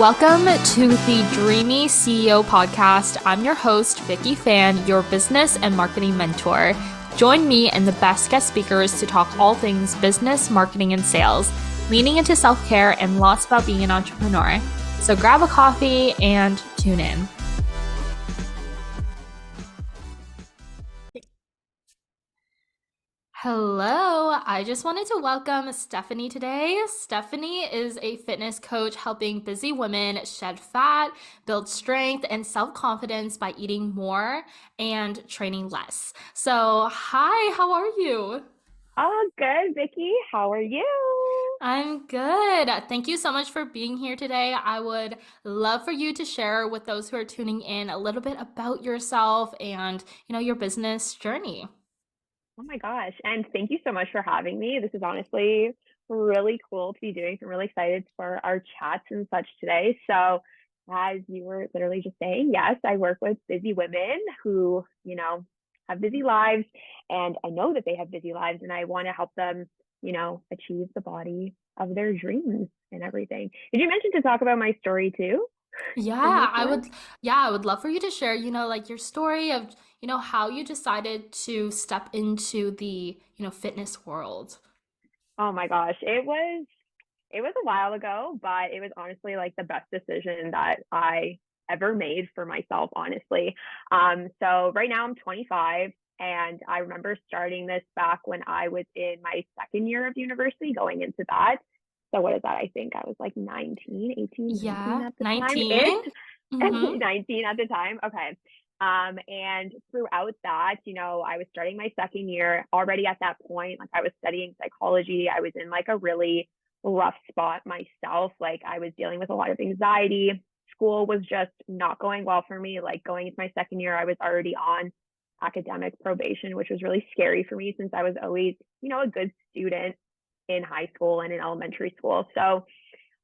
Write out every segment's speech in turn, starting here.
Welcome to the Dreamy CEO podcast. I'm your host, Vicky Fan, your business and marketing mentor. Join me and the best guest speakers to talk all things business, marketing, and sales, leaning into self-care and lots about being an entrepreneur. So grab a coffee and tune in. Hello, I just wanted to welcome Stefanie today. Stefanie is a fitness coach helping busy women shed fat, build strength, and self-confidence by eating more and training less. So, hi, how are you? Oh, good, Vicky. How are you? I'm good. Thank you so much for being here today. I would love for you to share with those who are tuning in a little bit about yourself and, your business journey. Oh my gosh. And thank you so much for having me. This is honestly really cool to be doing. So I'm really excited for our chats and such today. So, as you were literally just saying, yes, I work with busy women who, have busy lives. And I know that they have busy lives and I want to help them, achieve the body of their dreams and everything. Did you mention to talk about my story too in Yeah, this one? I would love for you to share, like your story of, how you decided to step into the, fitness world. Oh my gosh. It was a while ago, but it was honestly like the best decision that I ever made for myself, honestly. So right now I'm 25, and I remember starting this back when I was in my second year of university, going into that. So what is that? I think I was like 19, 18, 19 Yeah, at the time. 19. Mm-hmm. 19 at the time. Okay. And throughout that, I was starting my second year already at that point. Like I was studying psychology. I was in like a really rough spot myself. Like I was dealing with a lot of anxiety. School was just not going well for me. Like going into my second year, I was already on academic probation, which was really scary for me since I was always, a good student in high school and in elementary school. So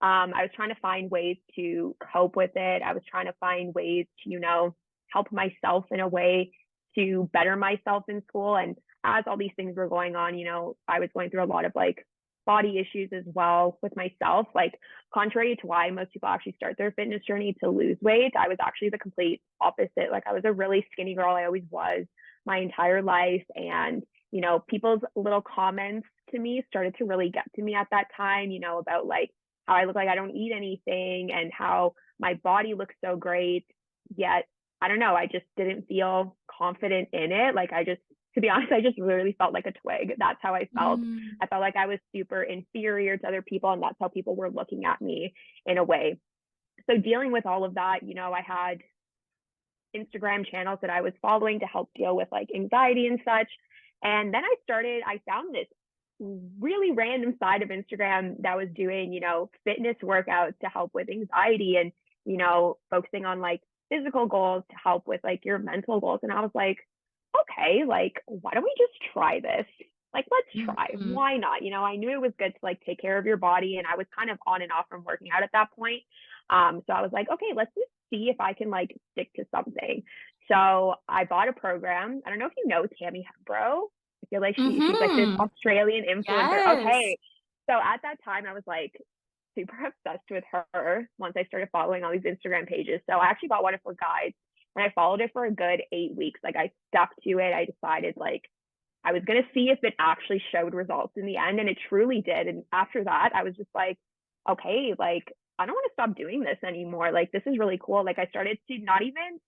I was trying to find ways to cope with it. I was trying to find ways to, help myself in a way to better myself in school. And as all these things were going on, I was going through a lot of like body issues as well with myself. Like, contrary to why most people actually start their fitness journey to lose weight, I was actually the complete opposite. Like, I was a really skinny girl. I always was my entire life. And, people's little comments to me started to really get to me at that time, about like how I look like I don't eat anything and how my body looks so great. Yet, I don't know, I just didn't feel confident in it. Like, to be honest, I just literally felt like a twig. That's how I felt. Mm. I felt like I was super inferior to other people, and that's how people were looking at me in a way. So, dealing with all of that, I had Instagram channels that I was following to help deal with like anxiety and such. And then I found this really random side of Instagram that was doing, fitness workouts to help with anxiety and, focusing on like physical goals to help with like your mental goals. And I was like, okay, like, why don't we just try this? Like, let's try. Mhm. Why not? I knew it was good to like take care of your body. And I was kind of on and off from working out at that point. So I was like, okay, let's just see if I can like stick to something. So I bought a program. I don't know if you know Tammy Hembro. I feel like she's like this Mhm. Australian influencer. Yes. Okay. So at that time I was like super obsessed with her once I started following all these Instagram pages. So I actually bought one of her guides and I followed it for a good 8 weeks. Like I stuck to it. I decided like I was gonna see if it actually showed results in the end, and it truly did. And after that, I was just like, okay, like I don't want to stop doing this anymore. Like this is really cool. Like I started to not even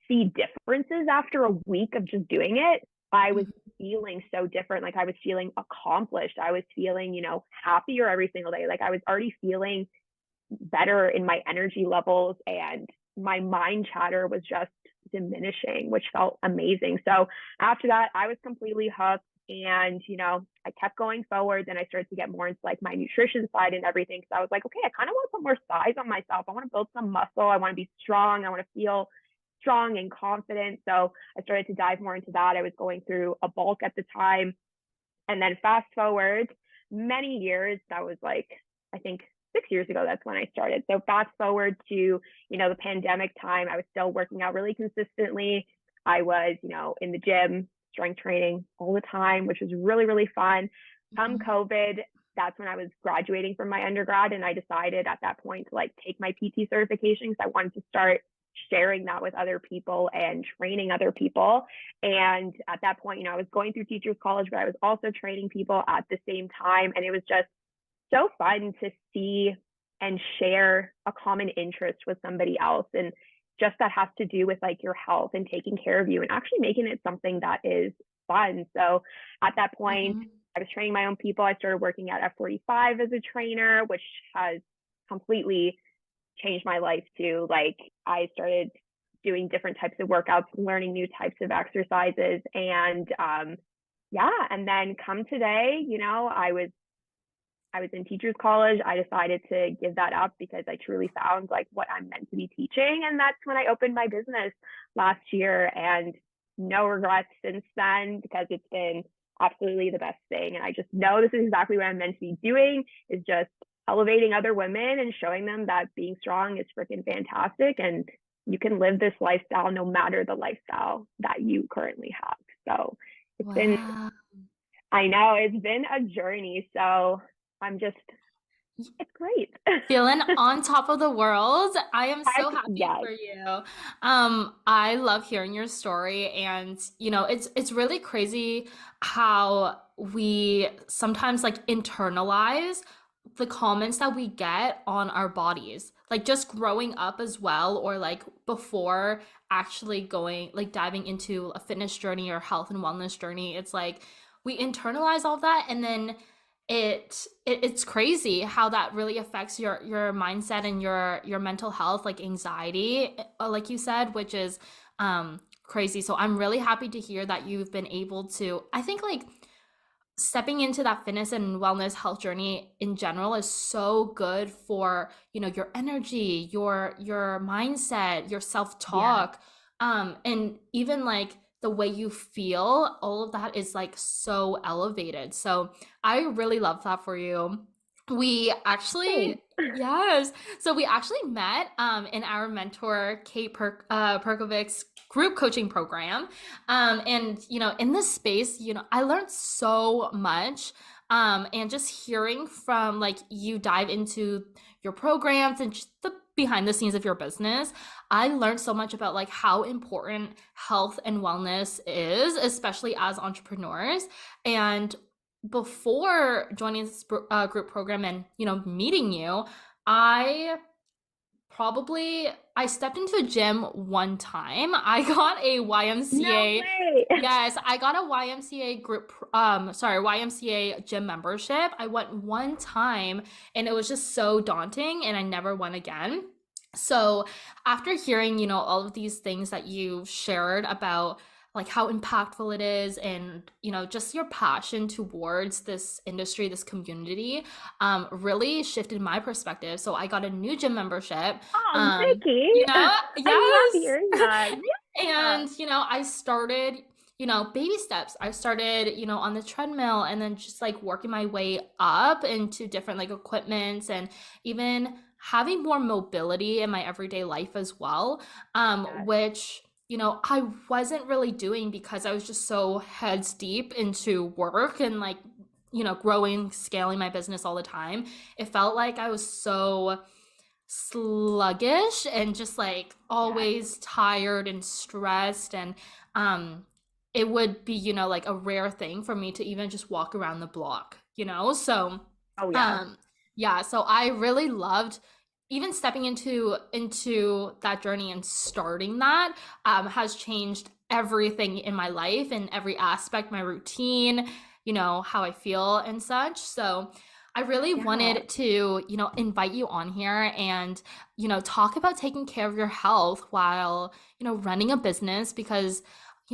see differences after a week of just doing it. I was feeling so different. Like I was feeling accomplished. I was feeling, happier every single day. Like I was already feeling better in my energy levels, and my mind chatter was just diminishing, which felt amazing. So after that, I was completely hooked. And, I kept going forward. Then I started to get more into like my nutrition side and everything. So I was like, okay, I kind of want to put more size on myself. I want to build some muscle. I want to be strong. I want to feel strong and confident. So I started to dive more into that. I was going through a bulk at the time. And then fast forward many years, that was like, I think 6 years ago, that's when I started. So fast forward to, the pandemic time, I was still working out really consistently. I was, in the gym, strength training all the time, which was really, really fun. Come Mhm. COVID, that's when I was graduating from my undergrad. And I decided at that point to like take my PT certification because I wanted to start sharing that with other people and training other people. And at that point, I was going through teachers college, but I was also training people at the same time. And it was just so fun to see and share a common interest with somebody else. And just that has to do with like your health and taking care of you and actually making it something that is fun. So at that point, I was training my own people. I started working at F45 as a trainer, which has completely changed my life too. Like I started doing different types of workouts, learning new types of exercises. And yeah, and then come today, I was in teachers college. I decided to give that up because I truly found like what I'm meant to be teaching. And that's when I opened my business last year, and no regrets since then because it's been absolutely the best thing. And I just know this is exactly what I'm meant to be doing, is just elevating other women and showing them that being strong is freaking fantastic. And you can live this lifestyle no matter the lifestyle that you currently have. So it's been, Wow. I know it's been a journey. So I'm just, it's great. Feeling on top of the world. I am Heck so happy yes. for you. I love hearing your story, and it's really crazy how we sometimes like internalize the comments that we get on our bodies. Like just growing up as well, or like before actually going like diving into a fitness journey or health and wellness journey. It's like we internalize all that, and then it's crazy how that really affects your mindset and your mental health, like anxiety, like you said, which is crazy. So I'm really happy to hear that you've been able to, I think, like stepping into that fitness and wellness health journey in general is so good for, your energy, your mindset, your Yeah. self-talk, and even like the way you feel. All of that is like so elevated. So I really love that for you. We actually, Thanks. yes. So we actually met in our mentor Kate Perkovic's group coaching program. And in this space, I learned so much. And just hearing from like you dive into your programs and just the behind the scenes of your business, I learned so much about like how important health and wellness is, especially as entrepreneurs. And before joining this group program and meeting you, I I stepped into a gym one time. I got a No YMCA. way. Yes, I got a YMCA group, YMCA gym membership. I went one time and it was just so daunting and I never went again. So after hearing, all of these things that you shared about like how impactful it is and, just your passion towards this industry, this community, really shifted my perspective. So I got a new gym membership. Oh, Vicky. I love Yes. hearing that. Yeah. And, I started, baby steps. I started, on the treadmill and then just like working my way up into different like equipments and even having more mobility in my everyday life as well. Yes. Which, I wasn't really doing because I was just so heads deep into work and like, growing, scaling my business all the time. It felt like I was so sluggish and just like Yes. always tired and stressed, and it would be like a rare thing for me to even just walk around the block, so Oh, yeah. um yeah, so I really loved even stepping into that journey, and starting that has changed everything in my life and every aspect, my routine, how I feel and such. So I really Yeah. wanted to, invite you on here and, talk about taking care of your health while, running a business, because,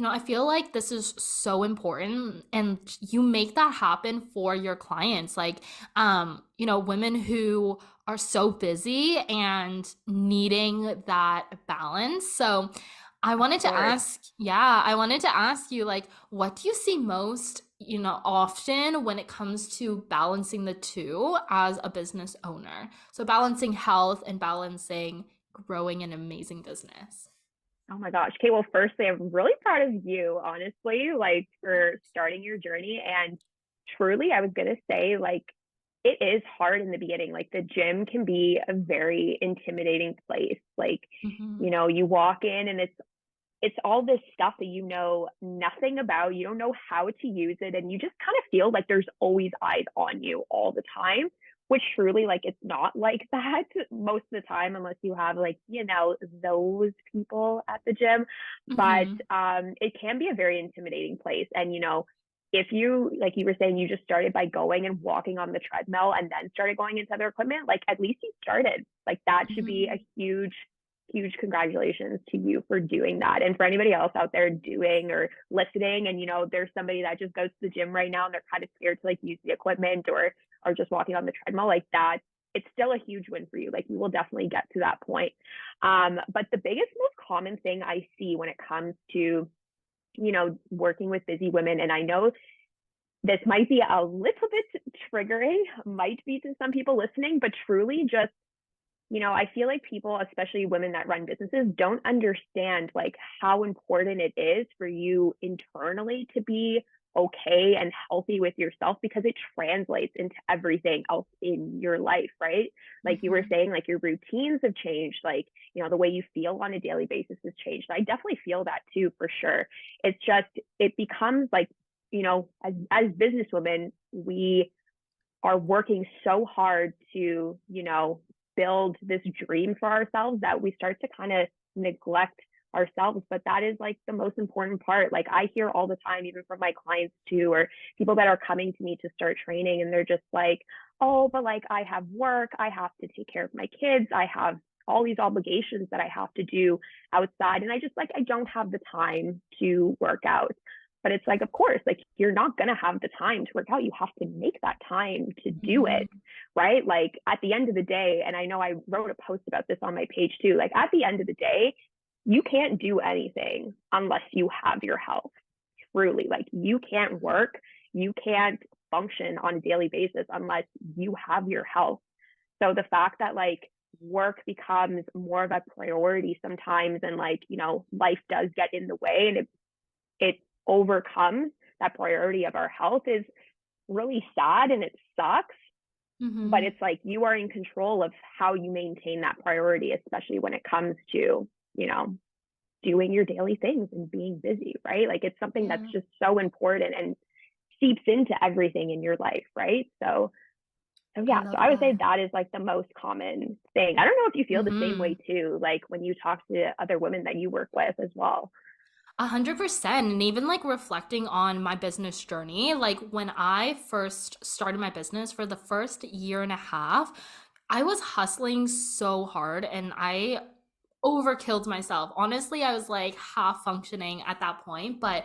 I feel like this is so important and you make that happen for your clients. Like, women who are so busy and needing that balance. So Of course. I wanted to ask you, like, what do you see most, often when it comes to balancing the two as a business owner? So balancing health and balancing growing an amazing business. Oh my gosh. Okay. Well, firstly, I'm really proud of you, honestly, like for starting your journey. And truly, I was going to say, like, it is hard in the beginning. Like the gym can be a very intimidating place. Like, Mm-hmm. you walk in and it's all this stuff that you know nothing about. You don't know how to use it. And you just kind of feel like there's always eyes on you all the time, which truly, like, it's not like that most of the time, unless you have, like, those people at the gym. But Mm-hmm. it can be a very intimidating place. And, if you, like you were saying, you just started by going and walking on the treadmill and then started going into other equipment, like, at least you started. Like, that should be Mm-hmm. a huge congratulations to you for doing that. And for anybody else out there doing or listening, and there's somebody that just goes to the gym right now and they're kind of scared to like use the equipment or just walking on the treadmill, like that, it's still a huge win for you. Like, you will definitely get to that point. But the biggest, most common thing I see when it comes to working with busy women, and I know this might be a little bit triggering, might be to some people listening, but truly just, I feel like people, especially women that run businesses, don't understand like how important it is for you internally to be okay and healthy with yourself, because it translates into everything else in your life, right? Like you were Mm-hmm. saying, like your routines have changed, like, the way you feel on a daily basis has changed. I definitely feel that too, for sure. It's just, it becomes like, as businesswomen, we are working so hard to, build this dream for ourselves that we start to kind of neglect ourselves. But that is like the most important part. Like I hear all the time, even from my clients too, or people that are coming to me to start training, and they're just like, oh, but like I have work, I have to take care of my kids, I have all these obligations that I have to do outside. And I just like, I don't have the time to work out. But it's like, of course, like you're not going to have the time to work out. You have to make that time to do it, Mm-hmm. right? Like at the end of the day, and I know I wrote a post about this on my page too, like at the end of the day, you can't do anything unless you have your health. Truly, like you can't work, you can't function on a daily basis unless you have your health. So the fact that like work becomes more of a priority sometimes, and like, life does get in the way, and it overcomes that priority of our health, is really sad and it sucks. But Mm-hmm. it's like you are in control of how you maintain that priority, especially when it comes to, you know, doing your daily things and being busy, right? Like it's something that's Yeah, just so important and seeps into everything in your life, right? So I yeah, so love I would say that. that is like the most common thing. I don't know if you feel the same Mm-hmm. way too, like when you talk to other women that you work with as well. 100%. And even like reflecting on my business journey, like when I first started my business for the first year and a half, I was hustling so hard and I overkilled myself. Honestly, I was like half functioning at that point, but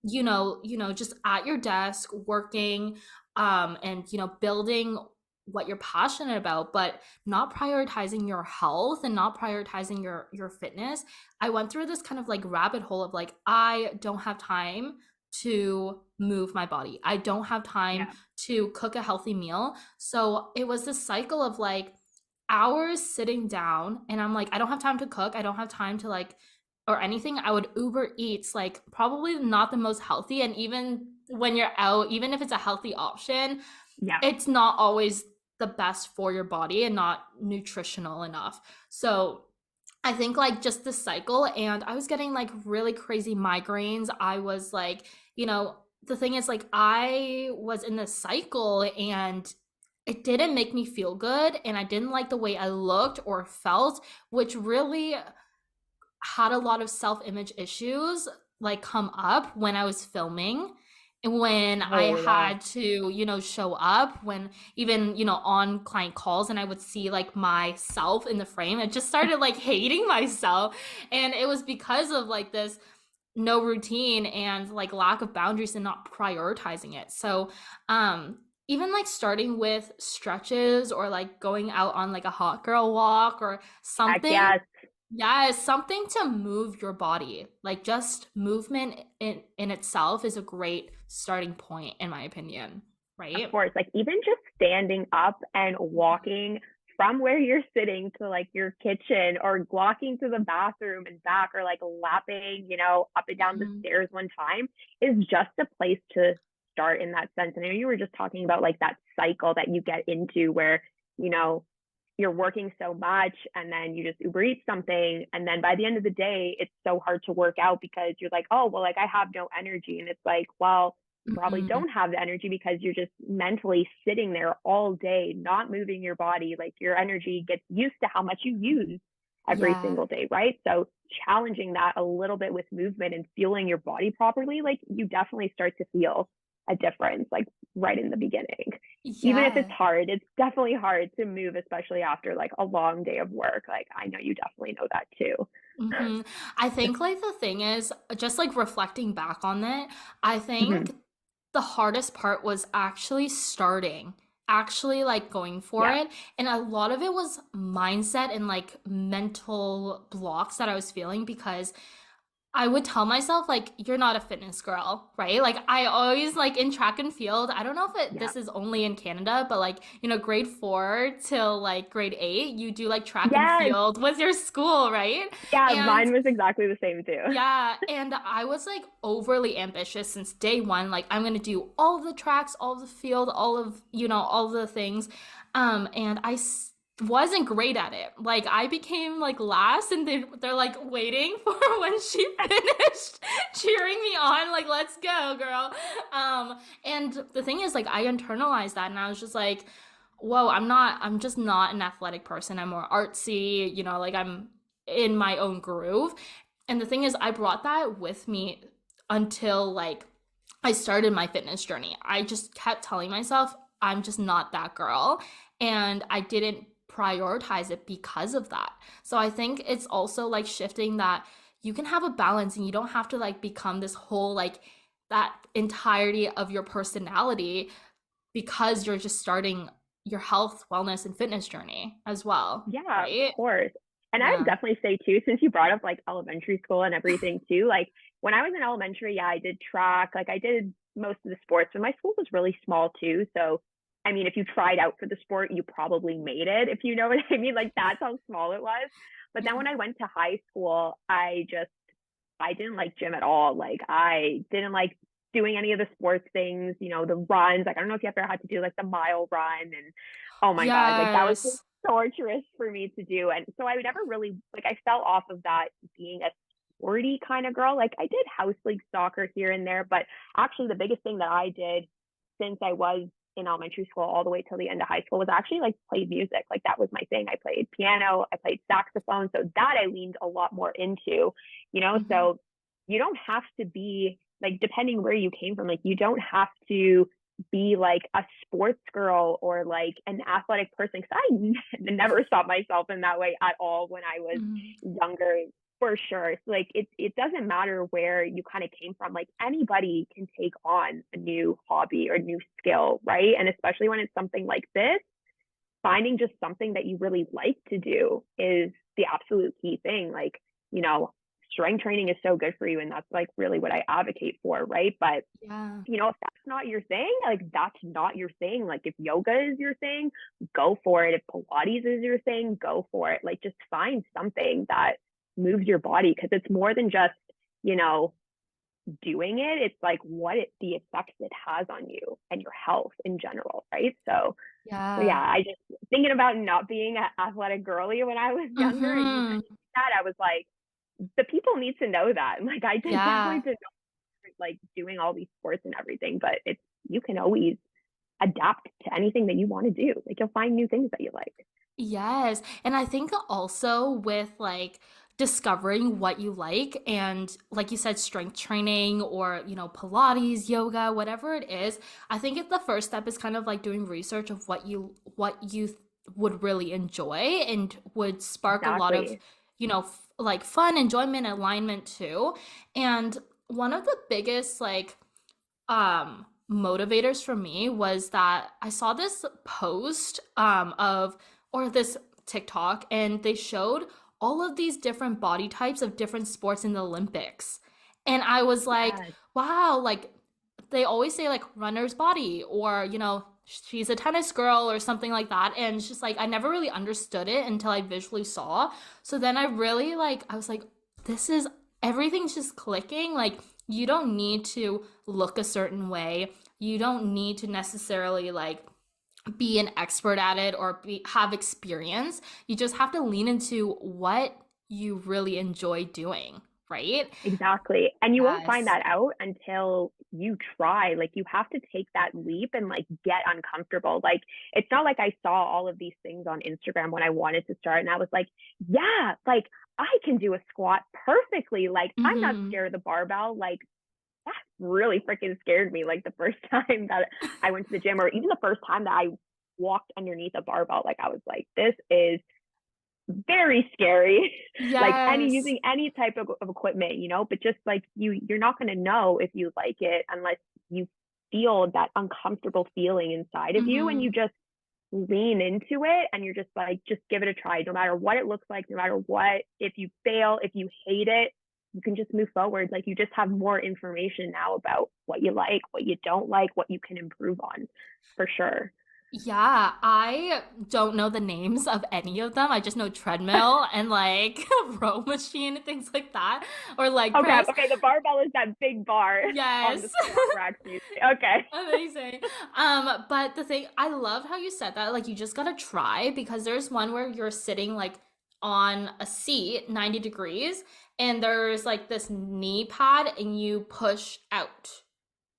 just at your desk working and building what you're passionate about, but not prioritizing your health and not prioritizing your fitness. I went through this kind of like rabbit hole of like, I don't have time to move my body. I don't have time Yeah. to cook a healthy meal. So it was this cycle of like hours sitting down, and I'm like, I don't have time to cook. I don't have time to like, or anything. I would Uber Eats, like probably not the most healthy. And even when you're out, even if it's a healthy option, Yeah. it's not always the best for your body and not nutritional enough. So I think like just the cycle, and I was getting like really crazy migraines. I was like, the thing is like I was in this cycle and it didn't make me feel good, and I didn't like the way I looked or felt, which really had a lot of self-image issues like come up when I was filming and when I Oh yeah. had to, show up, when even, on client calls and I would see like myself in the frame. I just started like hating myself. And it was because of like this no routine and like lack of boundaries and not prioritizing it. So, even like starting with stretches or like going out on like a hot girl walk or Heck something. yes. Yeah, it's something to move your body. Like just movement in itself is a great starting point in my opinion, Of right? course, like even just standing up and walking from where you're sitting to like your kitchen, or walking to the bathroom and back, or like lapping, up and down the Mhm. stairs one time, is just a place to start in that sense. And I know you were just talking about like that cycle that you get into where, you know, you're working so much and then you just Uber Eats something. And then by the end of the day, it's so hard to work out because you're like, oh, well, like I have no energy. And it's like, well, you probably Mm-hmm. don't have the energy because you're just mentally sitting there all day, not moving your body. Like your energy gets used to how much you use every Yeah. single day, right? So challenging that a little bit with movement and fueling your body properly, like you definitely start to feel a difference, like right in the beginning. Even if it's Yeah. hard, it's definitely hard to move, especially after like a long day of work. Like I know you definitely know that too. Hmm. I think like the thing is just like reflecting back on it, I Mm-hmm. think the hardest part was actually starting, actually like going for Yeah. it. And a lot of it was mindset and like mental blocks that I was feeling because I would tell myself like you're not a fitness girl, right? Like I always like in track and field. I don't know if Yeah. this is only in Canada, but like grade 4 till like grade 8, you do like track and Yes. field with your school, right? Yeah. And Mine was exactly the same too. yeah, and I was like overly ambitious since day one. Like I'm gonna do all of the tracks, all of the field, all of all of the things. And wasn't great at it. Like I became like last, and they're like waiting for when she finished cheering me on. Like let's go, girl. And the thing is, like I internalized that, and I was just like, whoa, I'm just not an athletic person. I'm more artsy. Like I'm in my own groove. And the thing is, I brought that with me until like I started my fitness journey. I just kept telling myself, I'm just not that girl. And I didn't prioritize it because of that. So I think it's also like shifting that you can have a balance and you don't have to like become this whole like that entirety of your personality because you're just starting your health, wellness, and fitness journey as well, Yeah, of right? course. And I would Yeah. definitely say too, since you brought up like elementary school and everything too, like when I was in elementary, yeah, I did track, like I did most of the sports, but my school was really small too. So, I mean, if you tried out for the sport, you probably made it, if you know what I mean. Like that's how small it was. But then Yeah. when I went to high school, I didn't like gym at all. Like I didn't like doing any of the sports things, you know, the runs. Like I don't know if you ever had to do like the mile run and oh my God, like that was just Yes. torturous for me to do. And so I would never really like I fell off of that being a sporty kind of girl. Like I did house league soccer here and there, but actually the biggest thing that I did since I was in elementary school all the way till the end of high school was actually like played music. Like that was my thing. I played piano, I played saxophone. So that I leaned a lot more into, you know. Hmm. So you don't have to be like depending where you came from, like you don't have to be like a sports girl or like an athletic person because never saw myself in that way at all when I was Hmm. younger for sure. So like it doesn't matter where you kind of came from. Like anybody can take on a new hobby or new skill, right? And especially when it's something like this, finding just something that you really like to do is the absolute key thing. Like, you know, strength training is so good for you and that's like really what I advocate for, right? But Yeah. you know, if that's not your thing, like that's not your thing. Like if yoga is your thing, go for it. If Pilates is your thing, go for it. Like just find something that moves your body because it's more than just, you know, doing it. It's like the effects it has on you and your health in general, right? So yeah, Yeah. I just thinking about not being an athletic girly when I was younger and you Hmm. mentioned that, I was like, the people need to know that. Like I did definitely Yeah. did like doing all these sports and everything, but it's you can always adapt to anything that you want to do. Like you'll find new things that you like. Yes. And I think also with like discovering what you like and like you said, strength training or, Pilates, yoga, whatever it is, I think the first step is kind of like doing research of what you would really enjoy and would spark a lot of, Exactly. like fun, enjoyment, alignment too. And one of the biggest like motivators for me was that I saw this post of or this TikTok and they showed all of these different body types of different sports in the Olympics. And I was like, Yes. wow, like they always say like runner's body or, she's a tennis girl or something like that. And it's just like I never really understood it until I visually saw. So then I really like I was like, this is everything's just clicking. Like you don't need to look a certain way. You don't need to necessarily like be an expert at it or have experience. You just have to lean into what you really enjoy doing, right? Exactly. And you won't find Yes. that out until you try. Like you have to take that leap and like get uncomfortable. Like it's not like I saw all of these things on Instagram when I wanted to start and I was like, yeah, like I can do a squat perfectly. Like I'm not Mm-hmm. scared of the barbell. Like that really freaking scared me. Like the first time that I went to the gym or even the first time that I walked underneath a barbell, like I was like, this is very scary. Like any Yes. using any type of equipment, you know, but just like you're not going to know if you like it unless you feel that uncomfortable feeling inside of you and you Mm-hmm. just lean into it and you're just like just give it a try no matter what it looks like, no matter what. If you fail, if you hate it, you can just move forward. Like you just have more information now about what you like, what you don't like, what you can improve on, for sure. Yeah, I don't know the names of any of them. I just know treadmill and like row machine and things like that, or leg Okay, press. okay, the barbell is that big bar on the Yes. squat racks usually. Okay. Amazing. But the thing, I love how you said that. Like, you just gotta try because there's one where you're sitting like on a seat, 90 degrees, and there's like this knee pad and you push out,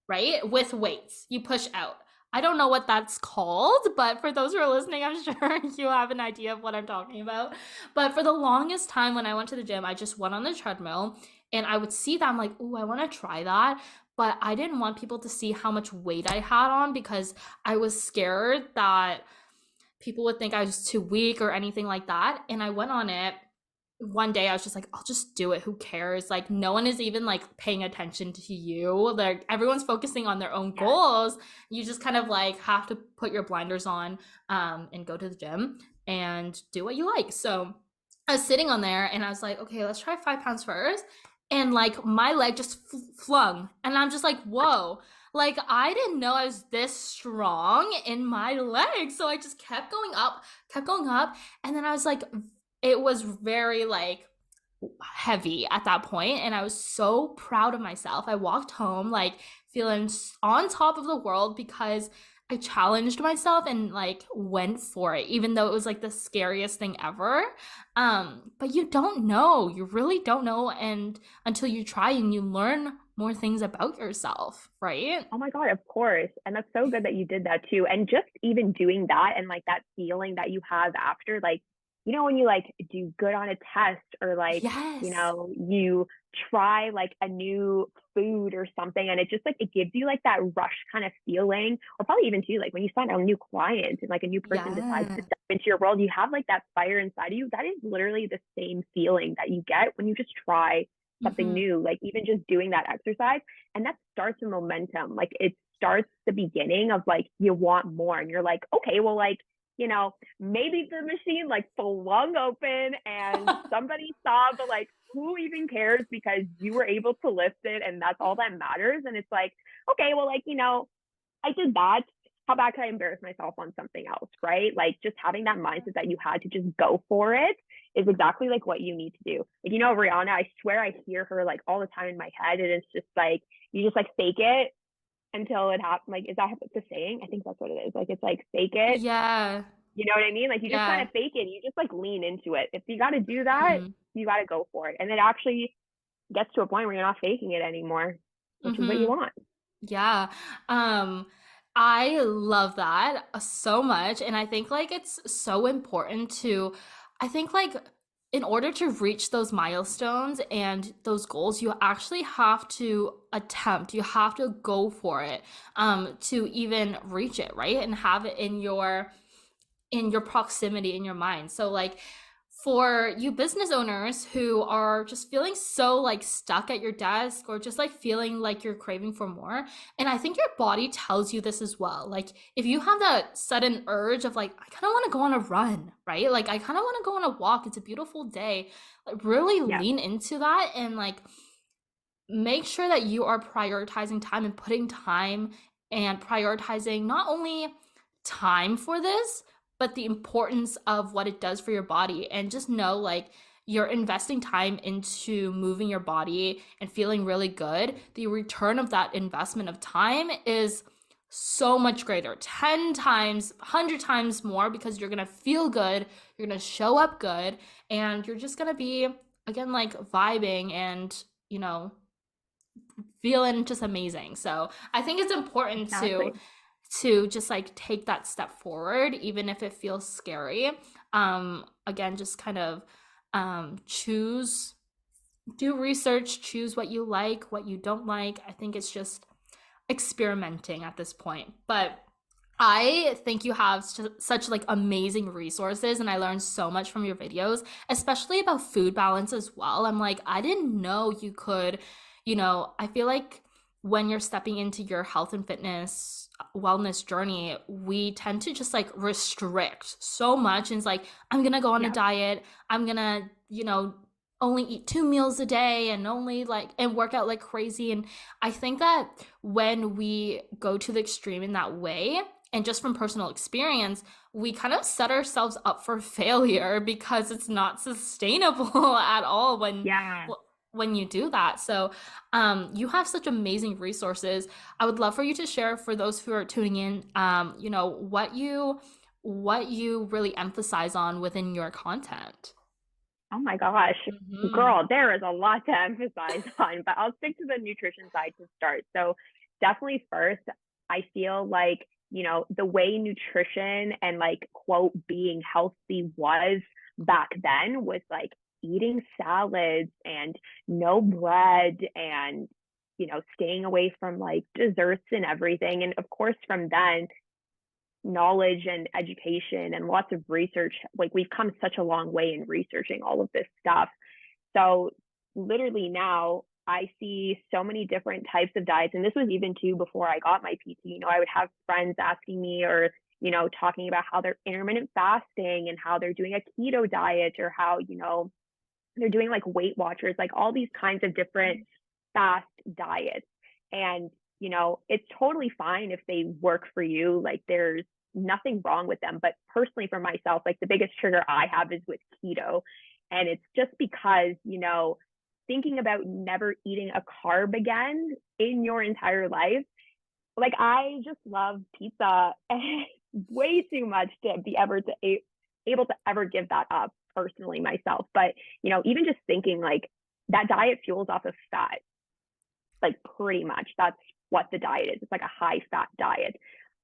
right? With weights, you push out. I don't know what that's called, but for those who are listening, I'm sure you have an idea of what I'm talking about. But for the longest time when I went to the gym, I just went on the treadmill and I would see that. I'm like, ooh, I want to try that. But I didn't want people to see how much weight I had on because I was scared that people would think I was too weak or anything like that. And I went on it one day. I was just like, I'll just do it. Who cares? Like, no one is even like paying attention to you. Like, everyone's focusing on their own Yes. goals. You just kind of like have to put your blinders on and go to the gym and do what you like. So I was sitting on there and I was like, okay, let's try 5 pounds first. And like my leg just flung. And I'm just like, whoa. Like, I didn't know I was this strong in my legs. So I just kept going up, kept going up. And then I was like, it was very like heavy at that point and I was so proud of myself. I walked home like feeling on top of the world because I challenged myself and like went for it even though it was like the scariest thing ever. But you don't know. You really don't know and until you try and you learn more things about yourself, right? Oh my God, of course. And that's so good that you did that too. And just even doing that and like that feeling that you have after, like, you know, when you like do good on a test or like, you Yes. know, you try like a new food or something and it just like it gives you like that rush kind of feeling. Or probably even too, like when you sign a new client and like a new person decides to Yeah. step into your world, you have like that fire inside of you. That is literally the same feeling that you get when you just try something Mm-hmm. new, like even just doing that exercise and that starts a momentum. Like it starts the beginning of like you want more and you're like, okay, well, like, you know, maybe the machine like flung open and somebody saw, but like who even cares because you were able to lift it and that's all that matters. And it's like, okay, well, like, you know, I did that. How bad could I embarrass myself on something else, right? Like just having that mindset that you had to just go for it is exactly like what you need to do. Like, you know, Rihanna, I swear I hear her like all the time in my head. And it's just like, you just like fake it until it happens. Like, is that the saying? I think that's what it is. Like, it's like fake it. Yeah. You know what I mean? Like, you just kind Yeah. of fake it. You just like lean into it. If you got to do that, Mm-hmm. you got to go for it. And it actually gets to a point where you're not faking it anymore, which is what you Mm-hmm. want. Yeah. Um, I love that so much. And I think like it's so important to, I think like in order to reach those milestones and those goals, you actually have to attempt, you have to go for it, to even reach it, right? And have it in your proximity in your mind. So like for you business owners who are just feeling so like stuck at your desk or just like feeling like you're craving for more, and I think your body tells you this as well. Like if you have that sudden urge of like I kind of want to go on a run, right? Like I kind of want to go on a walk. It's a beautiful day. Like really Yeah. lean into that and like make sure that you are prioritizing time and putting time and prioritizing not only time for this, but the importance of what it does for your body. And just know, like, you're investing time into moving your body and feeling really good, the return of that investment of time is so much greater, 10 times, 100 times more, because you're gonna feel good, you're gonna show up good, and you're just gonna be, again, like vibing and, feeling just amazing. So I think it's important Exactly. to just like take that step forward, even if it feels scary. Again, just kind of choose, do research, choose what you like, what you don't like. I think it's just experimenting at this point. But I think you have such like amazing resources, and I learned so much from your videos, especially about food balance as well. I'm like, I didn't know you could, I feel like when you're stepping into your health and fitness wellness journey, we tend to just like restrict so much. And it's like, I'm gonna go on a Yeah. diet, I'm gonna, only eat 2 meals a day and only like and work out like crazy. And I think that when we go to the extreme in that way, and just from personal experience, we kind of set ourselves up for failure because it's not sustainable at all Yeah. when you do that. So, you have such amazing resources. I would love for you to share for those who are tuning in, what you really emphasize on within your content. Oh my gosh, Mm-hmm. girl, there is a lot to emphasize on, but I'll stick to the nutrition side to start. So, definitely first, I feel like, the way nutrition and like, quote, being healthy was back then was like eating salads and no bread and, staying away from like desserts and everything. And of course, from then, knowledge and education and lots of research, like we've come such a long way in researching all of this stuff. So literally now I see so many different types of diets, and this was even too before I got my PT. I would have friends asking me, or talking about how they're intermittent fasting and how they're doing a keto diet, or how they're doing like Weight Watchers, like all these kinds of different fast diets. And, it's totally fine if they work for you. Like there's nothing wrong with them. But personally, for myself, like the biggest trigger I have is with keto. And it's just because, thinking about never eating a carb again in your entire life, like I just love pizza way too much to be able to ever give that up personally myself. But even just thinking like that diet fuels off of fat, like pretty much that's what the diet is. It's like a high fat diet.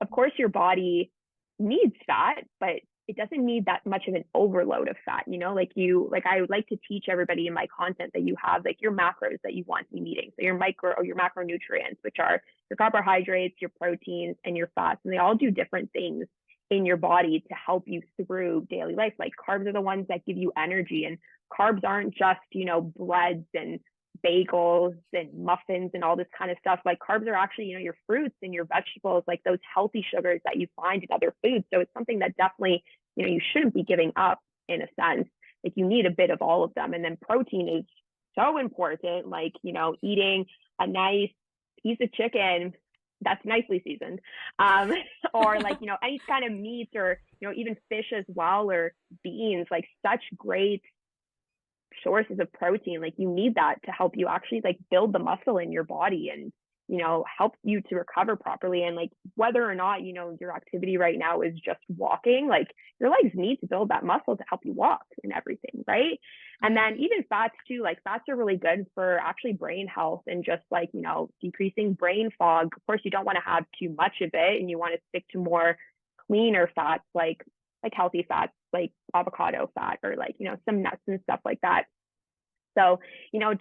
Of course, your body needs fat, but it doesn't need that much of an overload of fat. Like I would like to teach everybody in my content that you have like your macros that you want to be meeting. So your micro or your macronutrients, which are your carbohydrates, your proteins, and your fats, and they all do different things in your body to help you through daily life. Like carbs are the ones that give you energy, and carbs aren't just breads and bagels and muffins and all this kind of stuff. Like carbs are actually, your fruits and your vegetables, like those healthy sugars that you find in other foods. So it's something that definitely, you shouldn't be giving up in a sense. Like you need a bit of all of them. And then protein is so important, like, eating a nice piece of chicken that's nicely seasoned, um, or like, any kind of meat, or, even fish as well, or beans, like such great sources of protein. Like you need that to help you actually like build the muscle in your body, and help you to recover properly. And like whether or not your activity right now is just walking, like your legs need to build that muscle to help you walk and everything, right? And then even fats too, like fats are really good for actually brain health, and just like decreasing brain fog. Of course, you don't want to have too much of it, and you want to stick to more cleaner fats, like healthy fats, like avocado fat, or like, some nuts and stuff like that. So,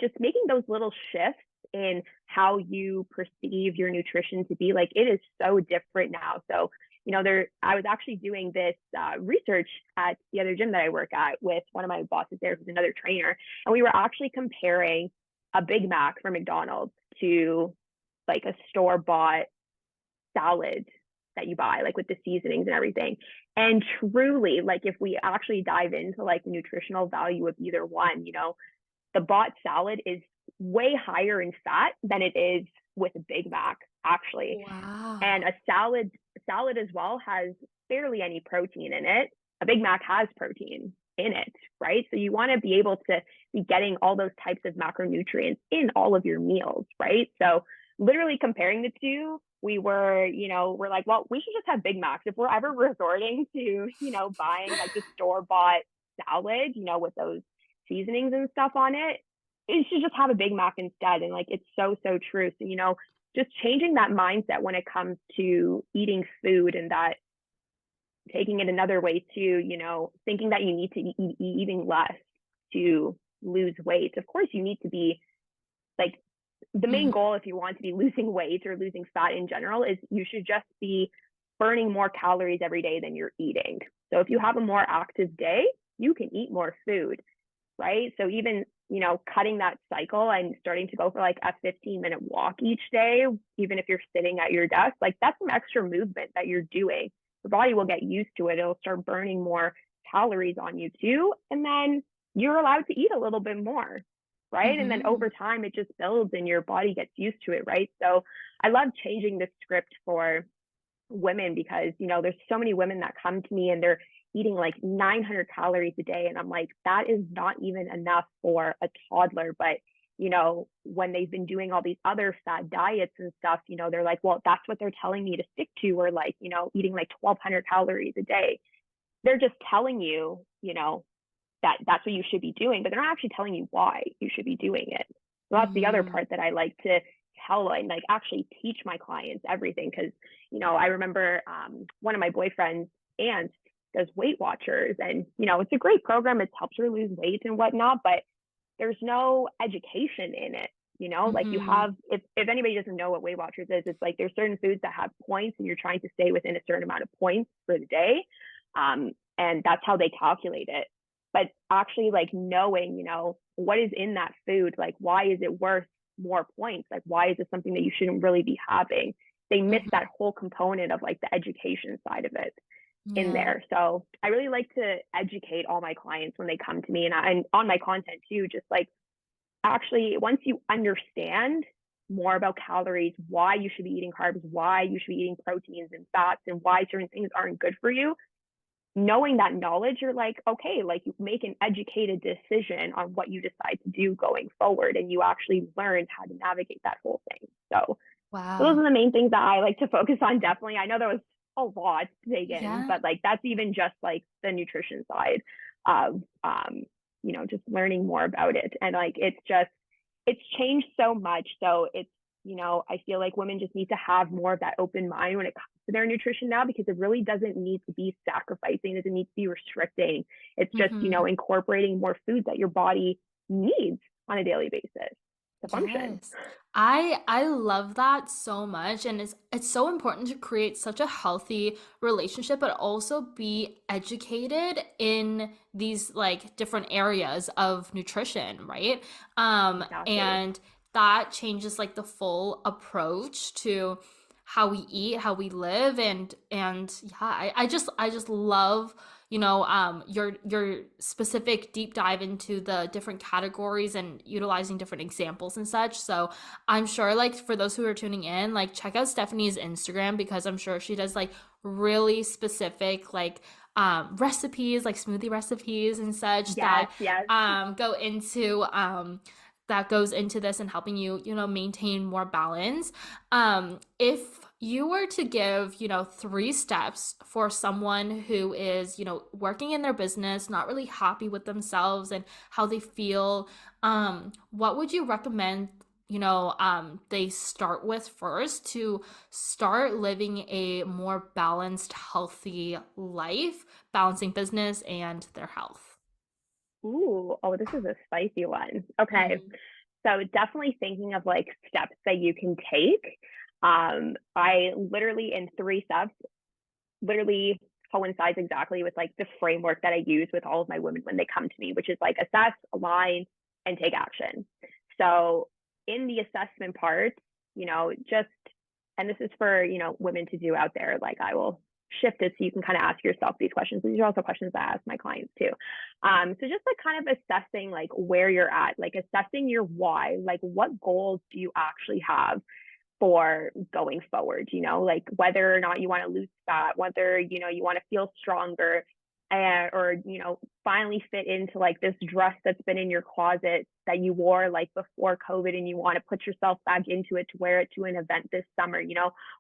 just making those little shifts in how you perceive your nutrition to be, like it is so different now. So, I was actually doing this research at the other gym that I work at with one of my bosses there, who's another trainer. And we were actually comparing a Big Mac from McDonald's to like a store bought salad that you buy, like with the seasonings and everything. And truly, like if we actually dive into like the nutritional value of either one, the bought salad is way higher in fat than it is with a Big Mac, actually. And Wow. a salad as well has barely any protein in it. A Big Mac has protein in it, right? So you want to be able to be getting all those types of macronutrients in all of your meals, right? So literally comparing the two, we're like, well, we should just have Big Macs. If we're ever resorting to, buying like the store-bought salad, with those seasonings and stuff on it, you should just have a Big Mac instead. And like, it's so, so true. So, just changing that mindset when it comes to eating food, and that taking it another way too, thinking that you need to be eating less to lose weight. Of course, you need to be like, the main goal, if you want to be losing weight or losing fat in general, is you should just be burning more calories every day than you're eating. So if you have a more active day, you can eat more food, right? So even, cutting that cycle and starting to go for like a 15-minute walk each day, even if you're sitting at your desk, like that's some extra movement that you're doing. The body will get used to it. It'll start burning more calories on you too. And then you're allowed to eat a little bit more, right? And then over time, it just builds and your body gets used to it, right? So I love changing the script for women because, there's so many women that come to me and they're eating like 900 calories a day. And I'm like, that is not even enough for a toddler. But, when they've been doing all these other fad diets and stuff, they're like, well, that's what they're telling me to stick to, or like, eating like 1,200 calories a day. They're just telling you, that that's what you should be doing, but they're not actually telling you why you should be doing it. So that's the other part that I like to tell and like actually teach my clients everything. Cause, I remember one of my boyfriend's aunts does Weight Watchers, and, it's a great program. It's helps her lose weight and whatnot, but there's no education in it. Like you have, if anybody doesn't know what Weight Watchers is, it's like there's certain foods that have points and you're trying to stay within a certain amount of points for the day. And that's how they calculate it. But actually like knowing, what is in that food, like why is it worth more points? Like why is it something that you shouldn't really be having? They miss that whole component of like the education side of it in there. So I really like to educate all my clients when they come to me, and on my content too, just like actually once you understand more about calories, why you should be eating carbs, why you should be eating proteins and fats, and why certain things aren't good for you, knowing that knowledge, you're like, okay, like you make an educated decision on what you decide to do going forward, and you actually learn how to navigate that whole thing. So those are the main things that I like to focus on. Definitely. I know there was a lot to take in, but like that's even just like the nutrition side of just learning more about it. And like it's changed so much. So it's, I feel like women just need to have more of that open mind when it comes to their nutrition now, because it really doesn't need to be sacrificing, it doesn't need to be restricting. It's just, incorporating more foods that your body needs on a daily basis to function. Yes. I love that so much, and it's so important to create such a healthy relationship but also be educated in these like different areas of nutrition, right? Exactly. And that changes like the full approach to how we eat, how we live, and yeah, I just love your specific deep dive into the different categories and utilizing different examples and such. So I'm sure like for those who are tuning in, like check out Stephanie's Instagram, because I'm sure she does like really specific like recipes, like smoothie recipes and such Yes. go into that goes into this and helping you, maintain more balance. If you were to give, 3 steps for someone who is, working in their business, not really happy with themselves and how they feel, what would you recommend, they start with first to start living a more balanced, healthy life, balancing business and their health? This is a spicy one. Okay. So definitely thinking of like steps that you can take. I literally in 3 steps, literally coincides exactly with like the framework that I use with all of my women when they come to me, which is like assess, align, and take action. So in the assessment part, just, and this is for, women to do out there, like I will shift it so you can kind of ask yourself these questions. These are also questions that I ask my clients too. So just like kind of assessing like where you're at, like assessing your why, like what goals do you actually have for going forward, like whether or not you want to lose fat, whether, you want to feel stronger, or finally fit into like this dress that's been in your closet that you wore like before COVID, and you want to put yourself back into it to wear it to an event this summer.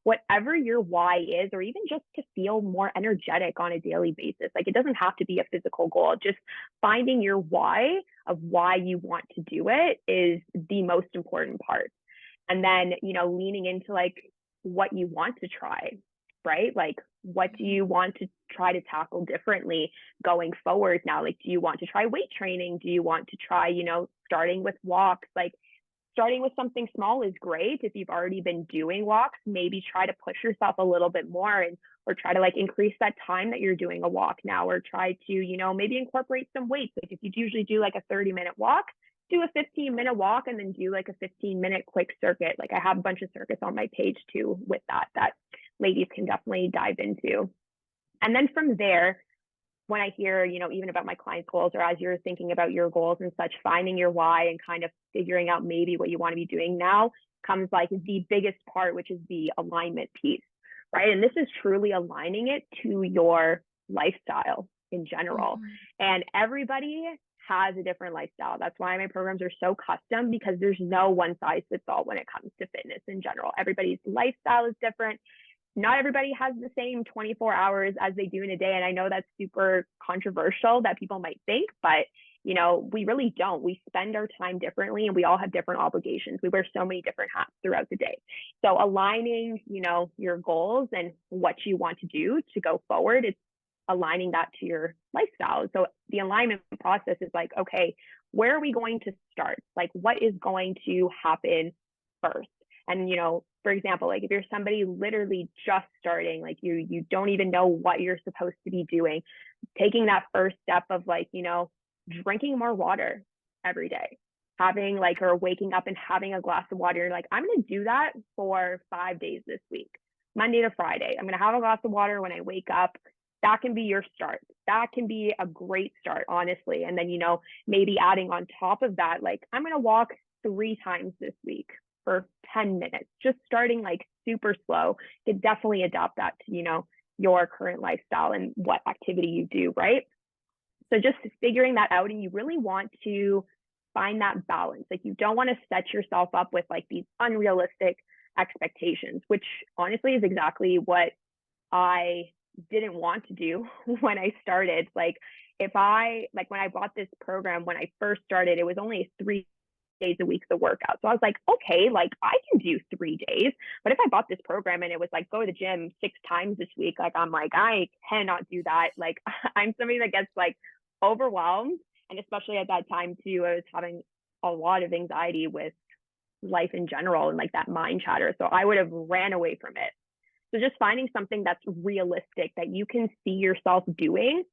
Whatever your why is, or even just to feel more energetic on a daily basis. Like, it doesn't have to be a physical goal. Just finding your why of why you want to do it is the most important part. And then leaning into like what you want to try, right? Like, what do you want to try to tackle differently going forward now? Like, do you want to try weight training? Do you want to try, starting with walks? Like, starting with something small is great. If you've already been doing walks, maybe try to push yourself a little bit more, or try to like increase that time that you're doing a walk now, or try to, maybe incorporate some weights. Like, if you usually do like a 30-minute walk, do a 15-minute walk and then do like a 15-minute quick circuit. Like, I have a bunch of circuits on my page too with that ladies can definitely dive into. And then from there, when I hear, even about my clients' goals, or as you're thinking about your goals and such, finding your why and kind of figuring out maybe what you want to be doing now, comes like the biggest part, which is the alignment piece, right? And this is truly aligning it to your lifestyle in general. Mm-hmm. And everybody has a different lifestyle. That's why my programs are so custom, because there's no one size fits all when it comes to fitness in general. Everybody's lifestyle is different. Not everybody has the same 24 hours as they do in a day. And I know that's super controversial that people might think, but we really don't. We spend our time differently, and we all have different obligations. We wear so many different hats throughout the day. So aligning, your goals and what you want to do to go forward, it's aligning that to your lifestyle. So the alignment process is like, okay, where are we going to start? Like, what is going to happen first? And, for example, like if you're somebody literally just starting, like you don't even know what you're supposed to be doing, taking that first step of like, drinking more water every day, having like, or waking up and having a glass of water. You're like, I'm going to do that for 5 days this week, Monday to Friday. I'm going to have a glass of water when I wake up. That can be your start. That can be a great start, honestly. And then, maybe adding on top of that, like, I'm going to walk 3 times this week for 10 minutes, just starting like super slow. You could definitely adapt that to, your current lifestyle and what activity you do, right? So just figuring that out, and you really want to find that balance. Like, you don't want to set yourself up with like these unrealistic expectations, which honestly is exactly what I didn't want to do when I started. Like, when I bought this program, when I first started, it was only 3 days a week the workout. So I was like, okay, like I can do 3 days. But if I bought this program and it was like, go to the gym 6 times this week, like I'm like, I cannot do that. Like, I'm somebody that gets like overwhelmed. And especially at that time too, I was having a lot of anxiety with life in general and like that mind chatter. So I would have ran away from it. So just finding something that's realistic, that you can see yourself doing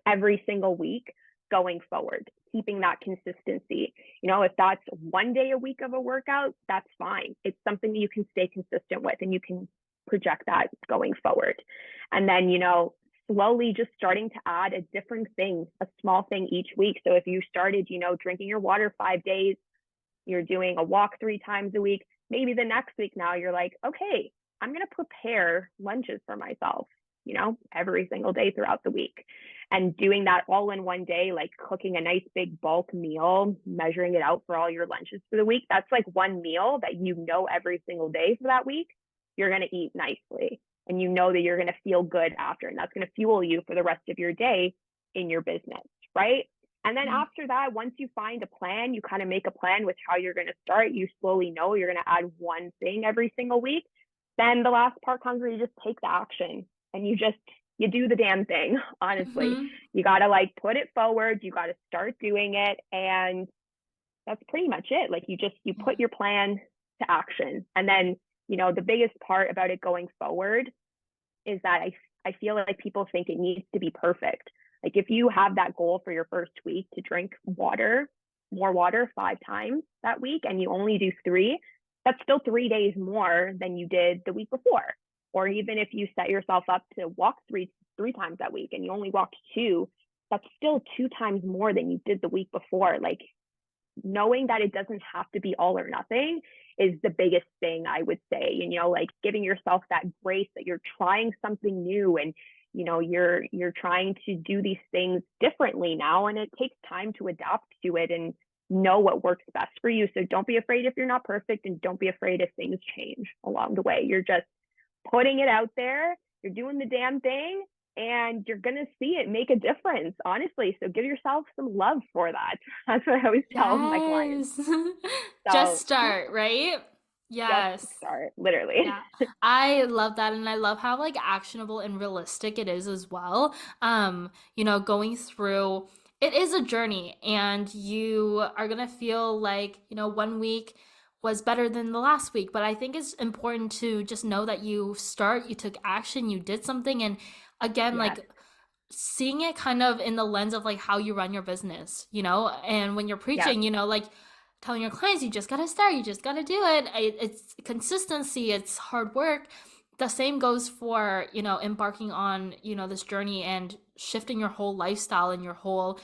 every single week going forward, keeping that consistency. If that's 1 day a week of a workout, that's fine. It's something that you can stay consistent with, and you can project that going forward. And then, slowly just starting to add a different thing, a small thing each week. So if you started, drinking your water 5 days, you're doing a walk 3 times a week, maybe the next week now you're like, okay, I'm going to prepare lunches for myself, every single day throughout the week. And doing that all in one day, like cooking a nice big bulk meal, measuring it out for all your lunches for the week. That's like one meal that every single day for that week, you're going to eat nicely. And that you're going to feel good after. And that's going to fuel you for the rest of your day in your business, right? And then after that, once you find a plan, you kind of make a plan with how you're going to start. You slowly know you're going to add one thing every single week. Then the last part comes where you just take the action, and you do the damn thing, honestly. Mm-hmm. You got to like put it forward. You got to start doing it. And that's pretty much it. Like, you put your plan to action. And then, the biggest part about it going forward is that I feel like people think it needs to be perfect. Like, if you have that goal for your first week to drink more water 5 times that week, and you only do 3, that's still 3 days more than you did the week before. Or even if you set yourself up to walk three times that week and you only walked 2, that's still 2 times more than you did the week before. Like, knowing that it doesn't have to be all or nothing is the biggest thing, I would say. Like, giving yourself that grace that you're trying something new, and you're trying to do these things differently now, and it takes time to adapt to it and know what works best for you. So don't be afraid if you're not perfect, and don't be afraid if things change along the way. You're just putting it out there, you're doing the damn thing, and you're going to see it make a difference, honestly. So give yourself some love for that. That's what I always tell my clients. Just start, right? Yes. Just start, literally. Yeah. I love that, and I love how like actionable and realistic it is as well. Going through it is a journey, and you are gonna feel like, 1 week was better than the last week. But I think it's important to just know that you took action, you did something, and again, like seeing it kind of in the lens of like how you run your business, and when you're preaching, like telling your clients, you just got to start, you just got to do it. It's consistency, it's hard work. The same goes for, embarking on, this journey and shifting your whole lifestyle and your whole,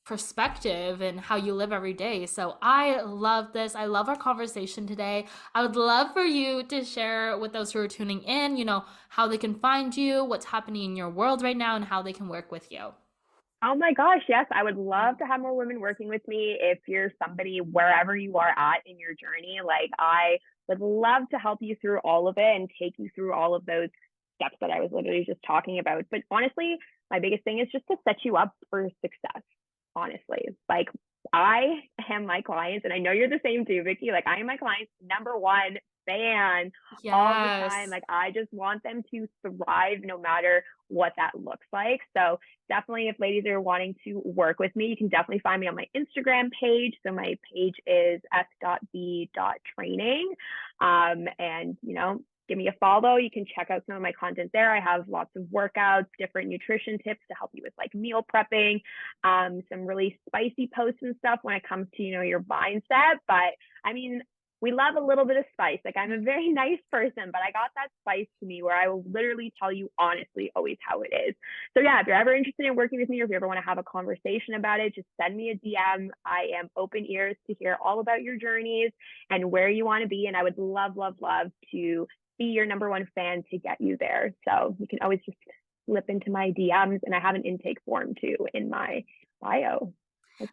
perspective and how you live every day. So I love this. I love our conversation today. I would love for you to share with those who are tuning in, how they can find you, what's happening in your world right now, and how they can work with you. Oh my gosh, yes. I would love to have more women working with me. If you're somebody, wherever you are at in your journey, like I would love to help you through all of it and take you through all of those steps that I was literally just talking about. But honestly, my biggest thing is just to set you up for success. Honestly, like I am my clients, and I know you're the same too, Vicky. Like I am my clients' number one fan all the time. Like I just want them to thrive no matter what that looks like. So definitely, if ladies are wanting to work with me, you can definitely find me on my Instagram page. So my page is s.b.training. And give me a follow. You can check out some of my content there. I have lots of workouts, different nutrition tips to help you with like meal prepping, some really spicy posts and stuff when it comes to, your mindset. But I mean, we love a little bit of spice. Like I'm a very nice person, but I got that spice to me where I will literally tell you honestly always how it is. So yeah, if you're ever interested in working with me, or if you ever want to have a conversation about it, just send me a DM. I am open ears to hear all about your journeys and where you want to be. And I would love, love, love to be your number one fan to get you there. So you can always just slip into my DMs, and I have an intake form too in my bio.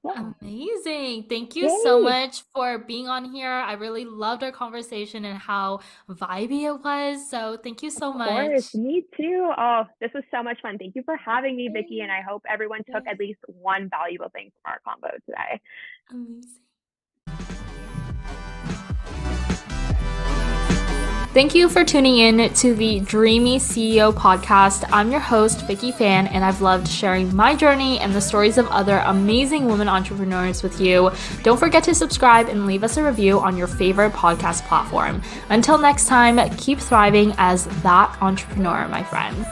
Well. Amazing. Thank you so much for being on here. I really loved our conversation and how vibey it was. So thank you so much. Of course. Me too. Oh, this was so much fun. Thank you for having me, Vicky. And I hope everyone took at least one valuable thing from our combo today. Amazing. Thank you for tuning in to the Dreamy CEO podcast. I'm your host, Vicky Fan, and I've loved sharing my journey and the stories of other amazing women entrepreneurs with you. Don't forget to subscribe and leave us a review on your favorite podcast platform. Until next time, keep thriving as that entrepreneur, my friend.